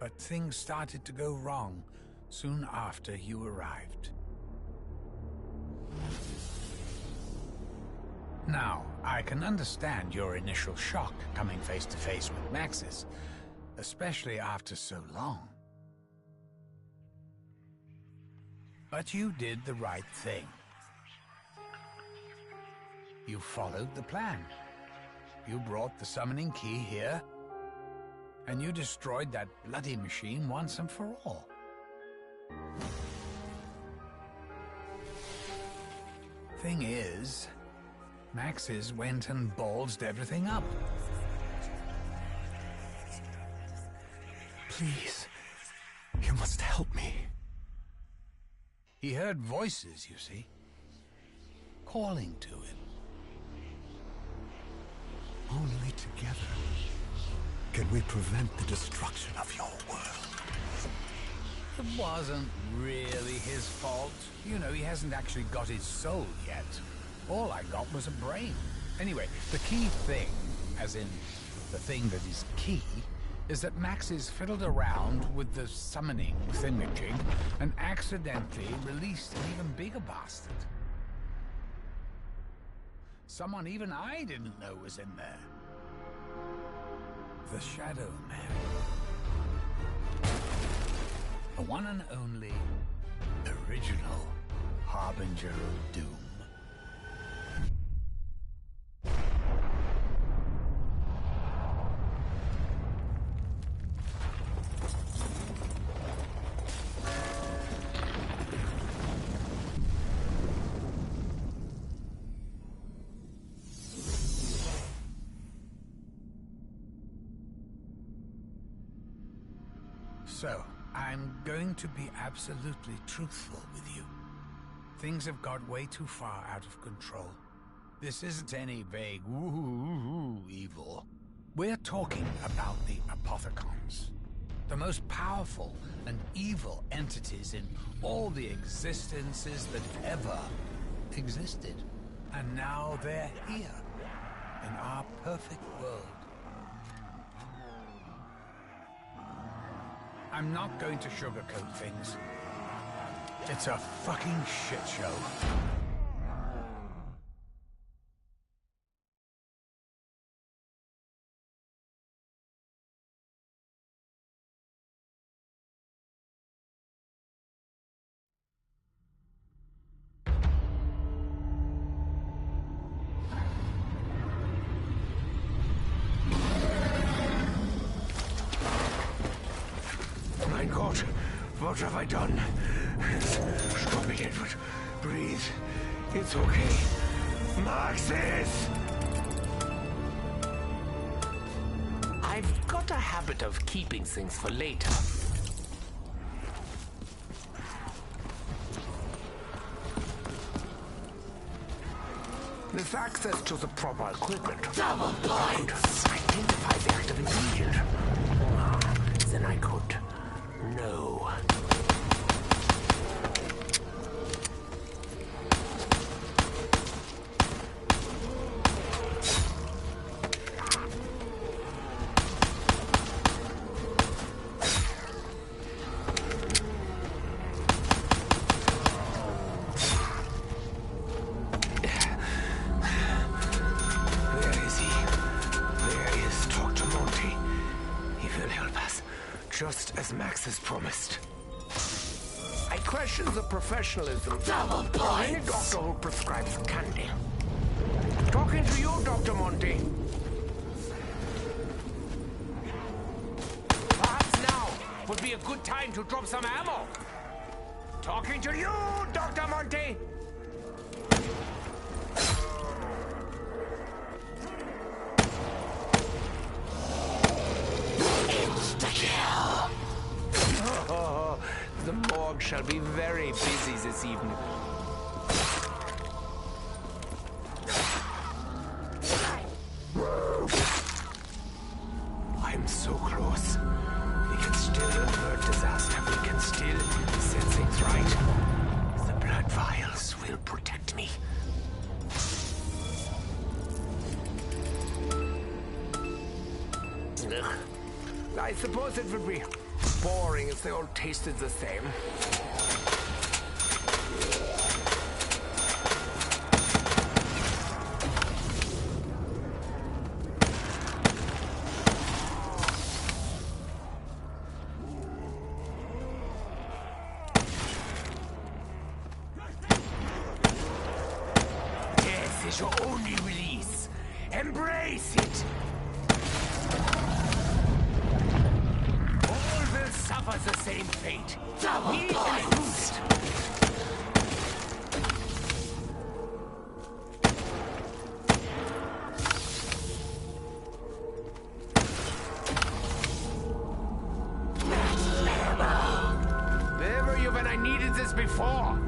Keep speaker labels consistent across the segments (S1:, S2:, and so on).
S1: but things started to go wrong soon after you arrived. Now, I can understand your initial shock coming face to face with Maxis, especially after so long. But you did the right thing. You followed the plan. You brought the summoning key here, and you destroyed that bloody machine once and for all. Thing is, Maxis went and ballsed everything up.
S2: Please, you must help me.
S1: He heard voices, you see, calling to him.
S2: Only together can we prevent the destruction of your world.
S1: It wasn't really his fault. You know, he hasn't actually got his soul yet. All I got was a brain. Anyway, the key thing, as in the thing that is key, is that Maxis fiddled around with the summoning thingamajig and accidentally released an even bigger bastard. Someone even I didn't know was in there. The Shadow Man. The one and only original Harbinger of Doom. So, I'm going to be absolutely truthful with you. Things have got way too far out of control. This isn't any vague woo-hoo evil. We're talking about the Apothicons, the most powerful and evil entities in all the existences that ever existed. And now they're here, in our perfect world. I'm not going to sugarcoat things. It's a fucking shit show.
S3: God, what have I done? Stop it, Edward. Breathe. It's okay. Maxis!
S4: I've got a habit of keeping things for later. With access to the proper equipment,
S3: Double points!
S4: identify the active ingredient. Then I could know. Just as Max has promised. I question the professionalism
S3: Double
S4: of any
S3: points!
S4: doctor who prescribes candy. Talking to you, Dr. Monty. Perhaps now would be a good time to drop some ammo. Talking to you, Dr. Monty. Oh, the morgue shall be very busy this evening. I'm so close. We can still avert disaster. We can still set things right. The blood vials will protect me. Ugh. I suppose it would be Boring if they all tasted the same. Death is your only release. Embrace it. All will suffer the same fate. We included. Where were you when I needed this before?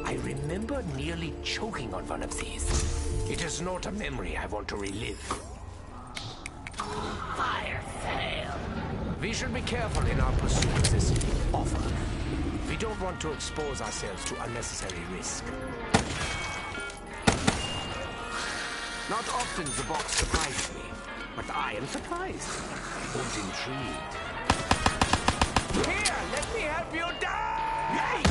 S4: I remember nearly choking on one of these. It is not a memory I want to relive. Fire sale. We should be careful in our pursuit of this offer. We don't want to expose ourselves to unnecessary risk. Not often the box surprises me, but I am surprised and intrigued. Here, let me help you die!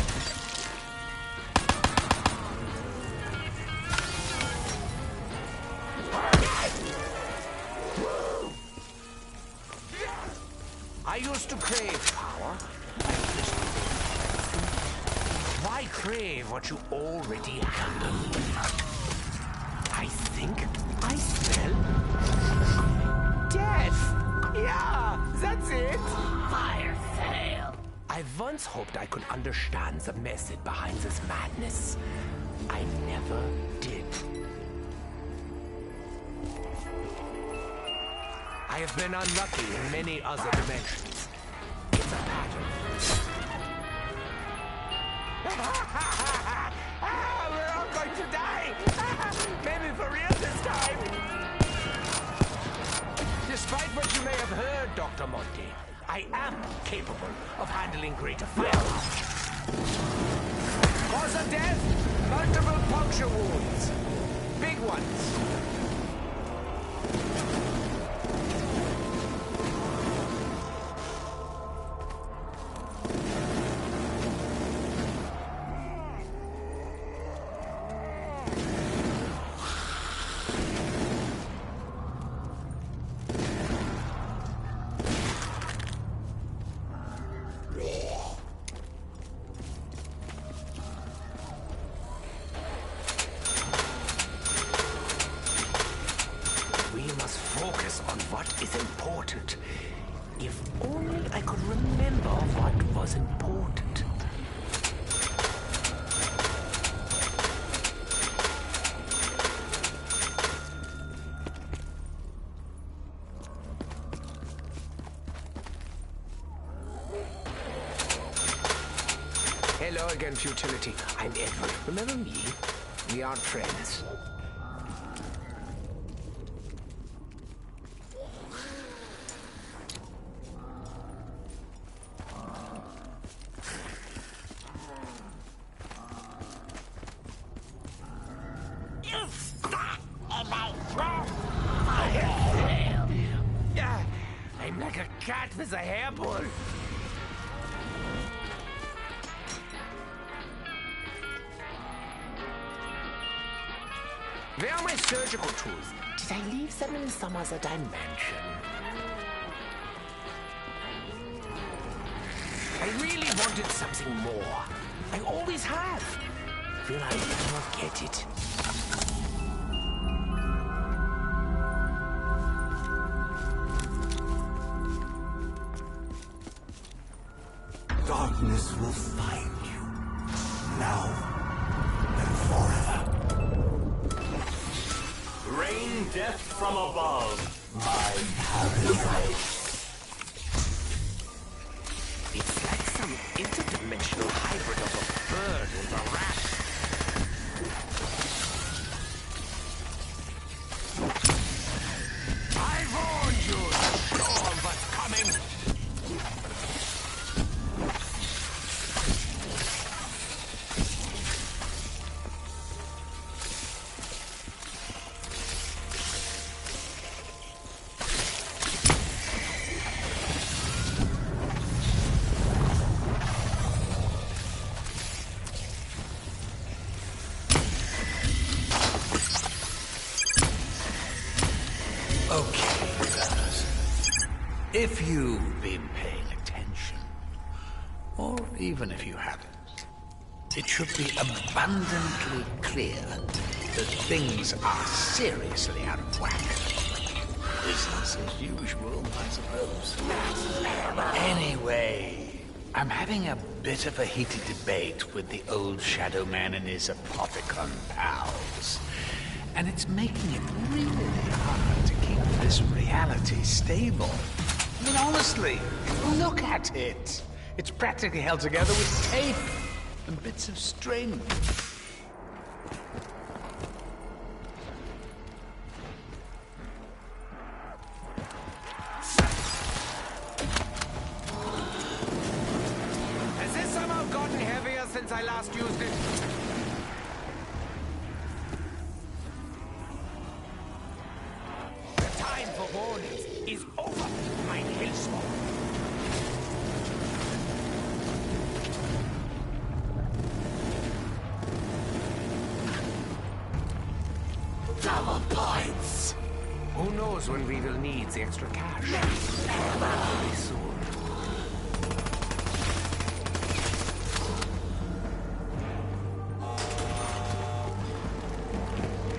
S4: I used to crave power. Why crave what you already have? I think I smell death. Yeah, that's it. Fire sale. I once hoped I could understand the method behind this madness. I never did. I have been unlucky in many other dimensions. It's a pattern. We're all going to die! Maybe for real this time! Despite what you may have heard, Dr. Monty, I am capable of handling greater fire. Cause of death? Multiple puncture wounds. Big ones. Focus on what is important. If only I could remember what was important. Hello again, Futility. I'm Edward. Remember me? We are friends. I'm like a cat with a hairball. Where are my surgical tools? Did I leave them in some other dimension? I really wanted something more. I always have. Will I ever get it?
S2: Darkness will find you, now and forever. Rain death from above, my parasite.
S4: It's like some interdimensional hybrid of a bird with a rat. I warned you, the storm was coming.
S1: Okay, fellas. If you've been paying attention, or even if you haven't, it should be abundantly clear that things are seriously out of whack. Business as usual, I suppose. Anyway, I'm having a bit of a heated debate with the old Shadow Man and his Apothicon pals. And it's making it really hard to keep this reality stable. I mean, honestly, look at it. It's practically held together with tape and bits of string.
S4: Has this somehow gotten heavier since I last used it? The time for warnings is over, mein Hillsmoke.
S3: Double points.
S4: Who knows when we will need the extra cash? Very soon.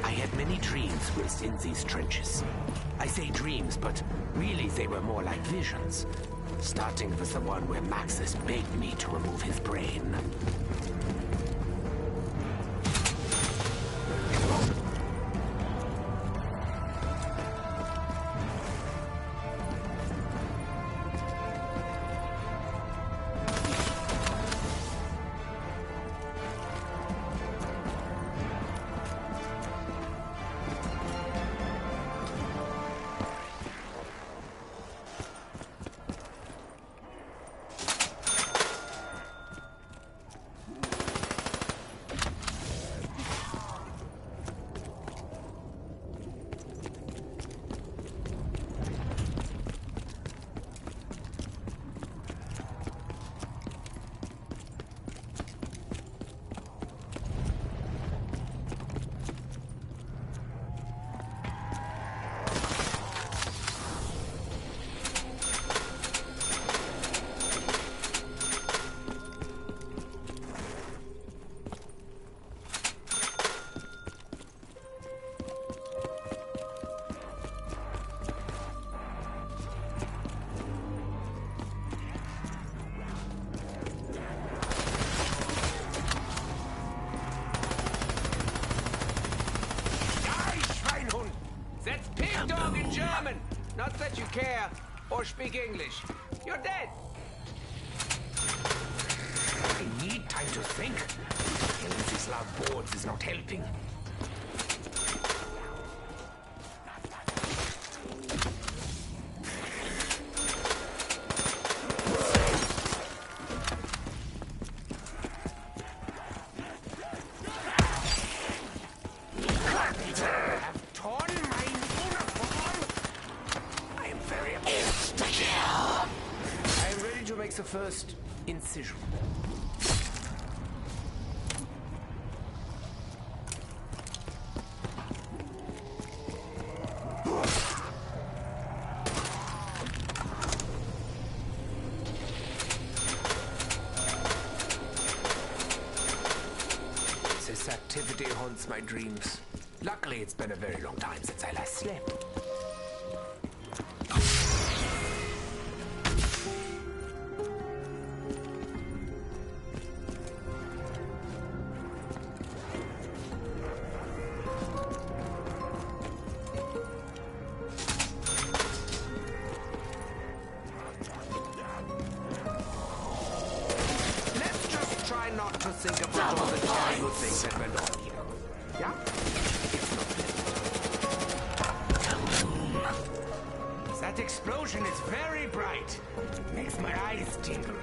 S4: I had many dreams whilst in these trenches. I say dreams, but really they were more like visions. Starting with the one where Maxis begged me to remove his brain. Not that you care or speak English. You're dead. I need time to think. Killing these loud boards is not helping. The first incision. This activity haunts my dreams. Luckily, it's been a very long time since I last slept. Not to think about all the terrible things that went on here. Yeah? That explosion is very bright. Makes my eyes tingle.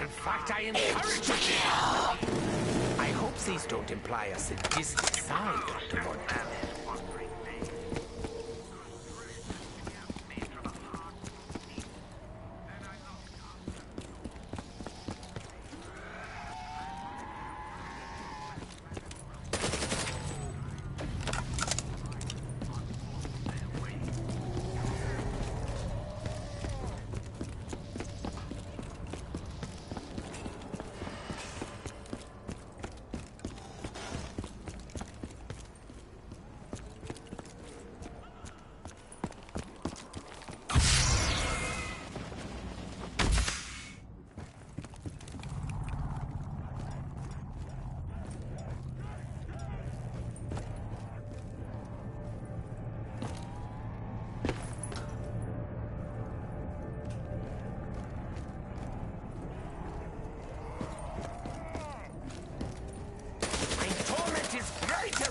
S4: In fact, I encourage it. I hope these don't imply a sadistic side, Dr. Monty.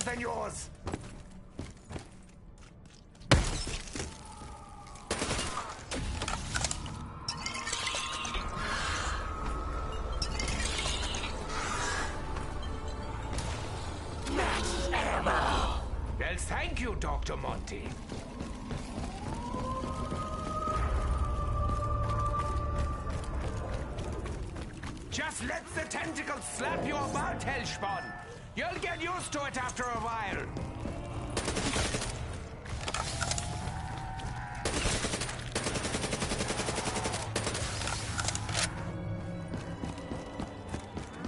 S4: Than yours.
S3: Max ammo.
S4: Well, thank you, Dr. Monty. Just let the tentacles slap you about, Hellspawn. You'll get used to it after a while.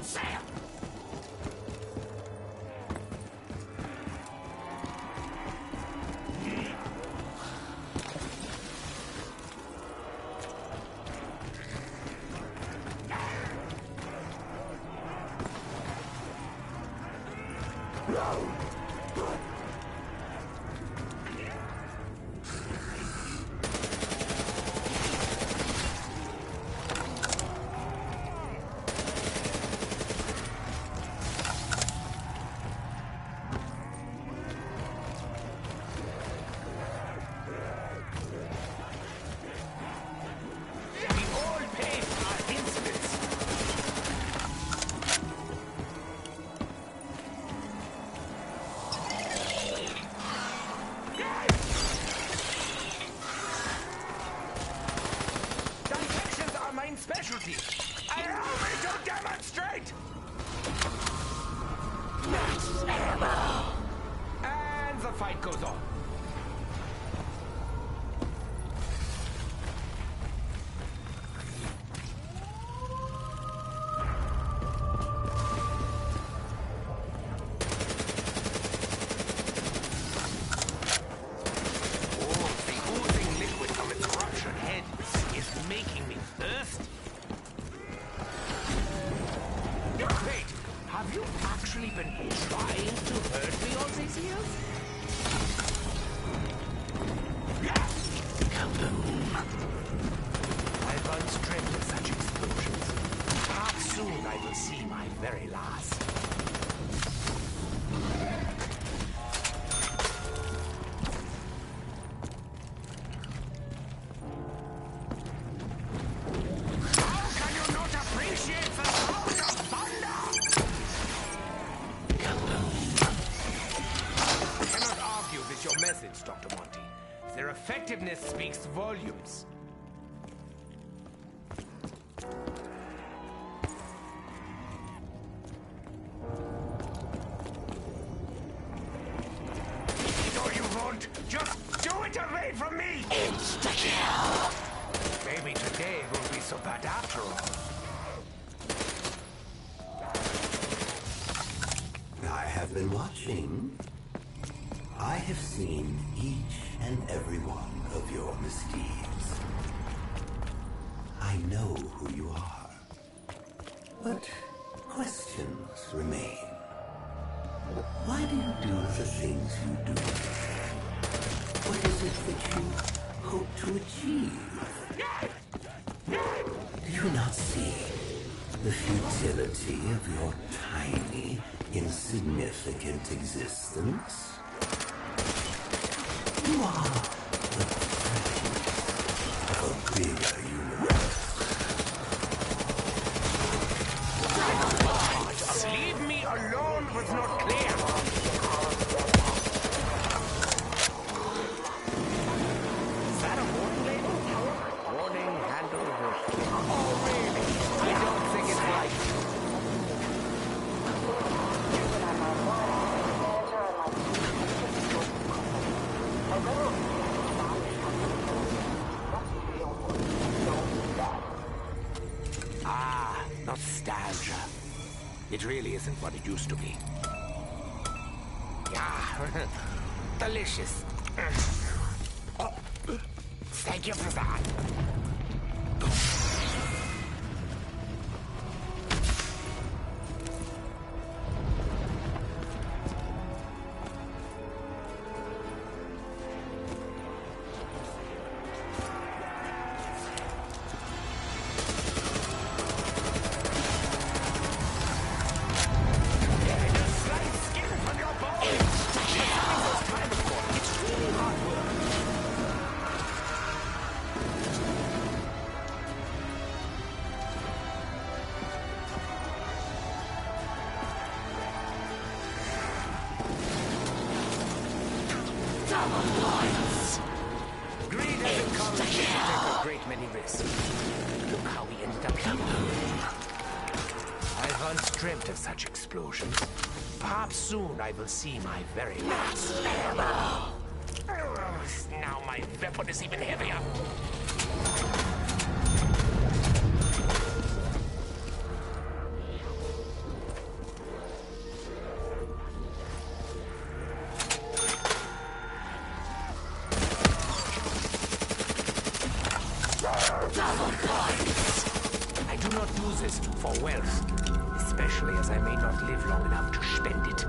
S3: Sam!
S4: Specialty. Allow me to demonstrate.
S3: Max ammo.
S4: And the fight goes on. Have you actually been trying to hurt me all these years? I once dreamt of such explosions. Perhaps soon I will see my very last. How can you not appreciate the sound of thunder? I cannot argue with your methods, Dr. Monty. Their effectiveness speaks volumes. No, you won't. Just do it away from me!
S3: Insta-kill.
S4: Maybe today won't be so bad after all.
S5: I have been watching. I have seen each and every one of your misdeeds. I know who you are. But questions remain. Why do you do the things you do? What is it that you hope to achieve? Do you not see the futility of your tiny, insignificant existence? You are the presence of a bigger universe.
S4: Nostalgia. It really isn't what it used to be. Ah, delicious. Thank you for that. Greed has encouraged me to take a great many risks. Look how we ended up here. I once dreamt of such explosions. Perhaps soon I will see my very last. Now my weapon is even heavier. I do not do this for wealth, especially as I may not live long enough to spend it.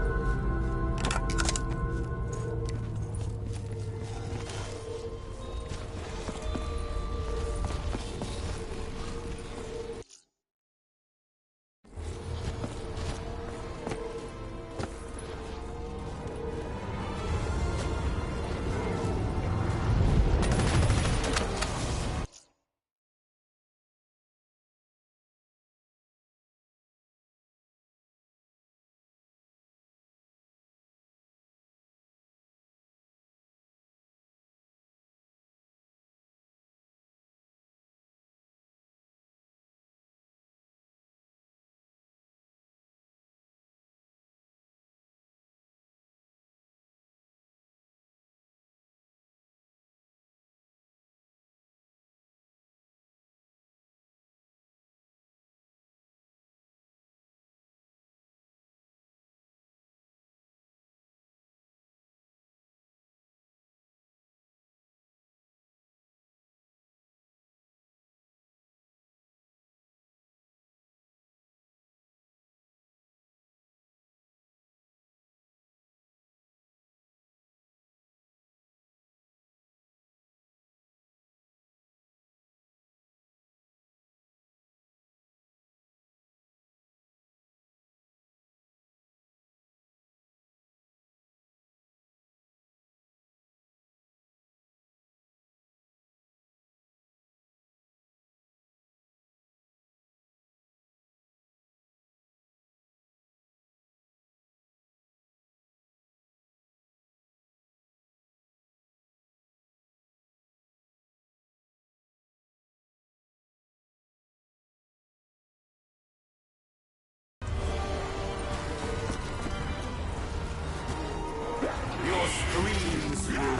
S5: Your screams will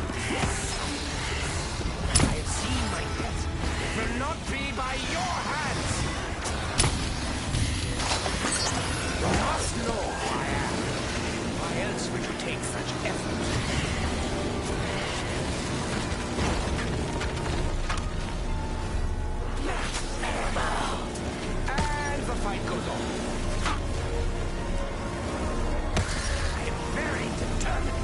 S4: I have seen my death. It will not be by your hands. You must know who I am. Why else would you take such effort? And the fight goes on. I am very determined.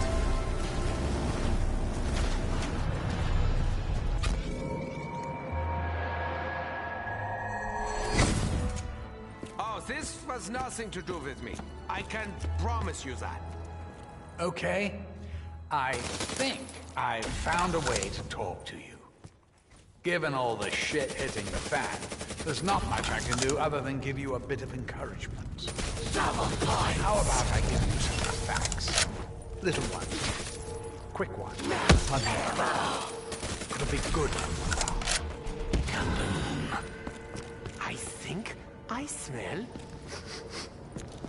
S4: Oh, this was nothing to do with me. I can promise you that.
S1: Okay, I think I've found a way to talk to you. Given all the shit hitting the fan, there's not much I can do other than give you a bit of encouragement. How about I give you some facts? Little ones. Quick ones. It'll be good for morale.
S4: I think I smell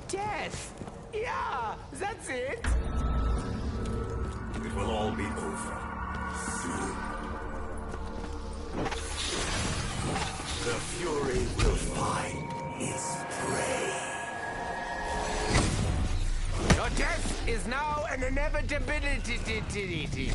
S4: death. Yeah, that's it.
S5: It will all be over soon. The Fury will find his
S4: an inevitability.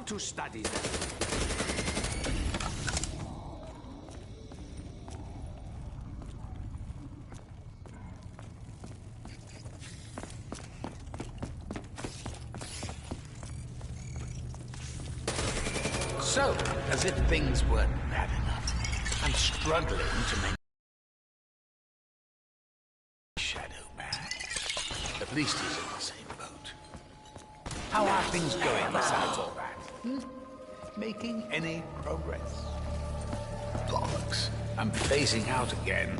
S4: To study them.
S1: So, as if things weren't bad enough, I'm struggling to make Shadow Man. At least he's in the same boat. How are things going besides all that? Making any progress? Bollocks. I'm phasing out again.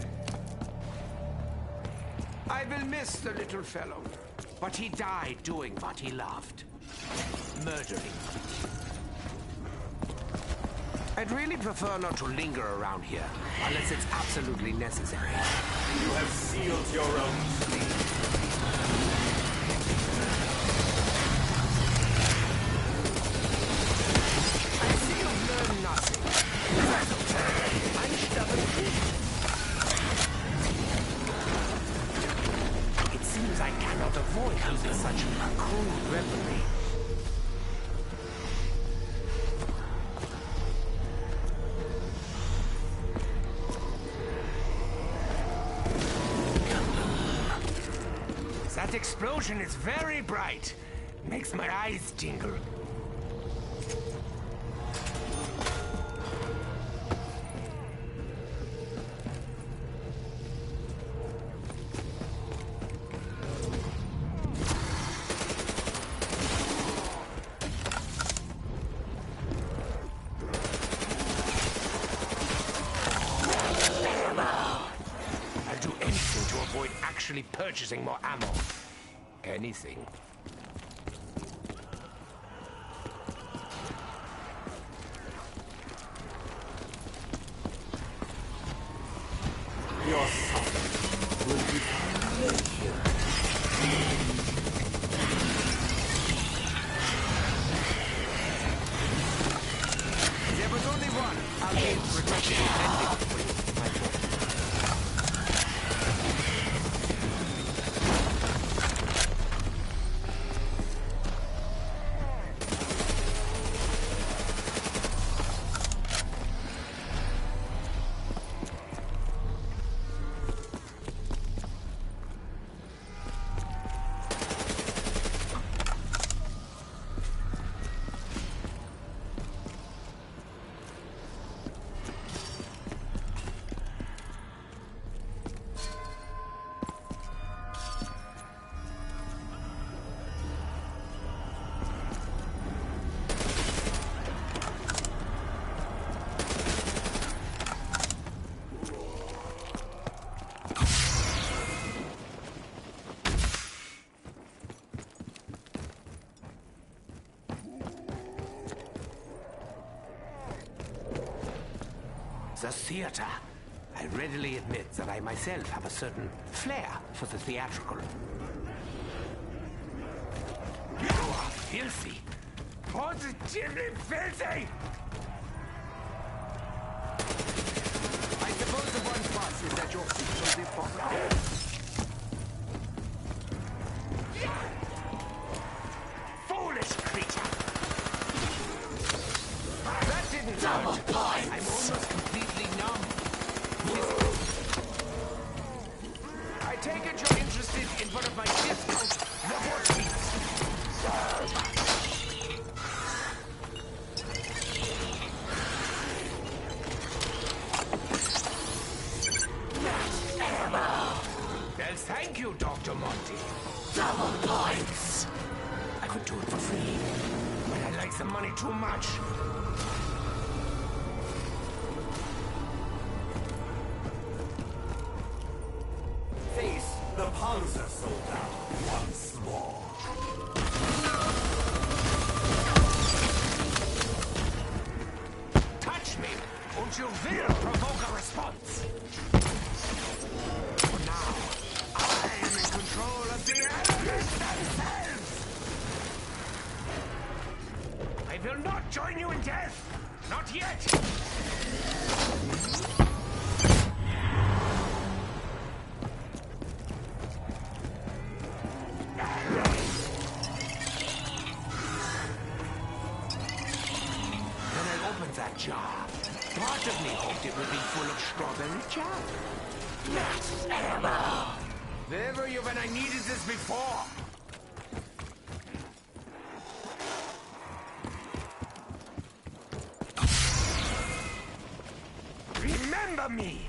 S4: I will miss the little fellow, but he died doing what he loved. Murdering. I'd really prefer not to linger around here, unless it's absolutely necessary.
S6: You have sealed your own fate.
S4: It seems I cannot avoid using such a crude weaponry. That explosion is very bright. Makes my eyes tingle. Purchasing more ammo. Anything.
S6: Your suffering will become legend.
S4: There was only one. I'll be protected. The theater. I readily admit that I myself have a certain flair for the theatrical. You are filthy. Positively filthy! I suppose the one fuss is that your feet will be popular. Foolish creature! That didn't hurt. I'm almost completely numb. I take it you're interested in Mr. Monty.
S3: Double points.
S4: I could do it for free, but I like the money too much.
S5: Face the Panzer soldier once more.
S4: Touch me, and you will provoke a response. For now, I am in control of the elements themselves. I will not join you in death. Not yet. That jar. Part of me hoped it would be full of strawberry jam.
S3: Max ammo.
S4: Where were you when I needed this before? Remember me!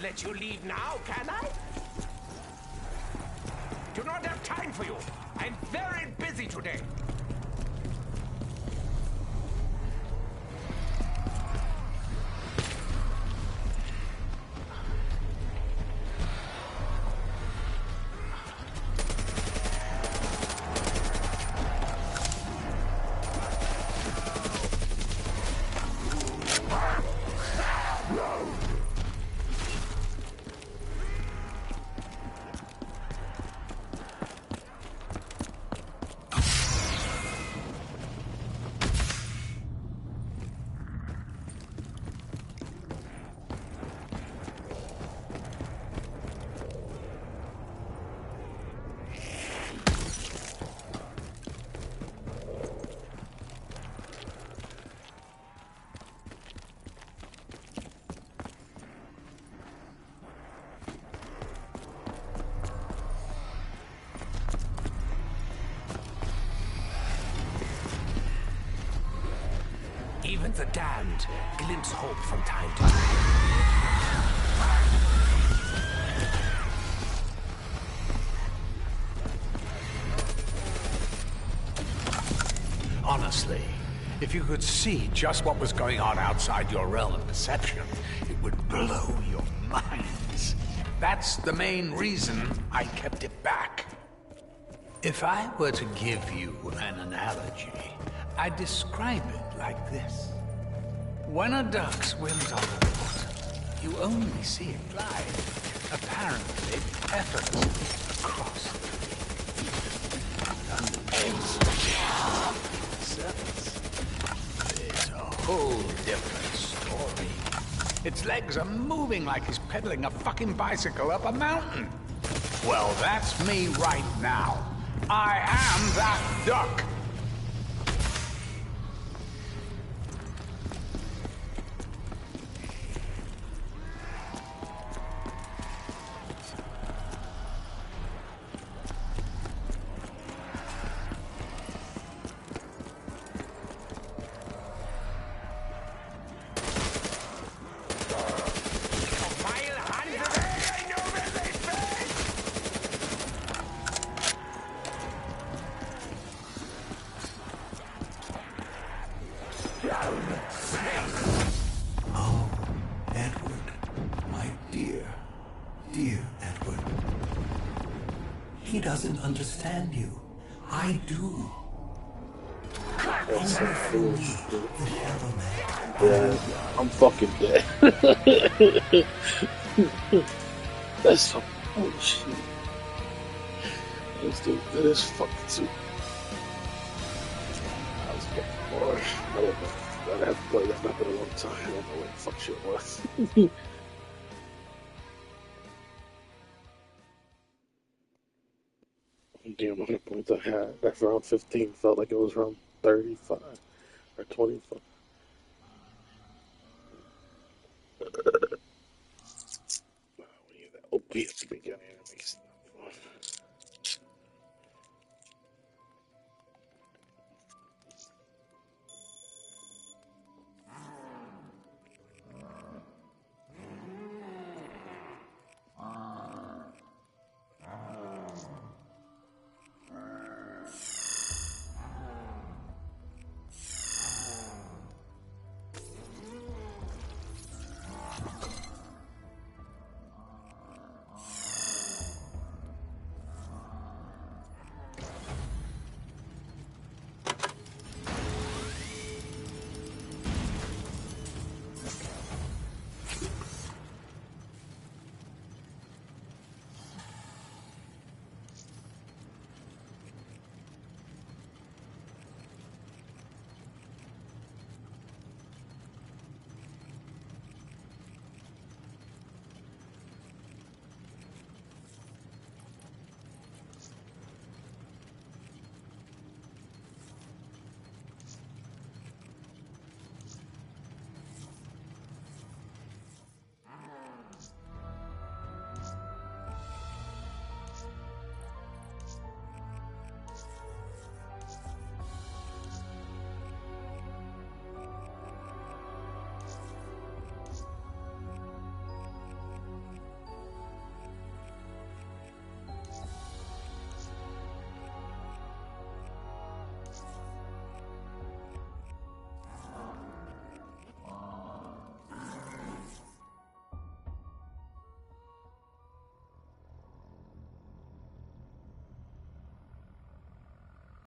S4: Let you leave now, can I? Do not have time for you. I'm very busy today. Even the damned glimpse hope from time to time.
S1: Honestly, if you could see just what was going on outside your realm of perception, it would blow your minds. That's the main reason I kept it back. If I were to give you an analogy, I'd describe it like this. When a duck swims on the water, you only see it glide, apparently effortlessly across the surface. It's a whole different story. Its legs are moving like he's pedaling a fucking bicycle up a mountain. Well, that's me right now. I am that duck.
S5: Oh, Edward, my dear, dear Edward. He doesn't understand you. I do.
S7: That's so cool.
S5: The Shadow Man.
S7: Yeah, I'm fucking dead. That's some bullshit. Let's do this fucking too. I was getting bored. I don't know. I have to play that map in a long time. I don't know what the fuck shit was. The amount of points I had, that round 15 felt like it was round 35 or 25. We need that OP at the beginning. That makes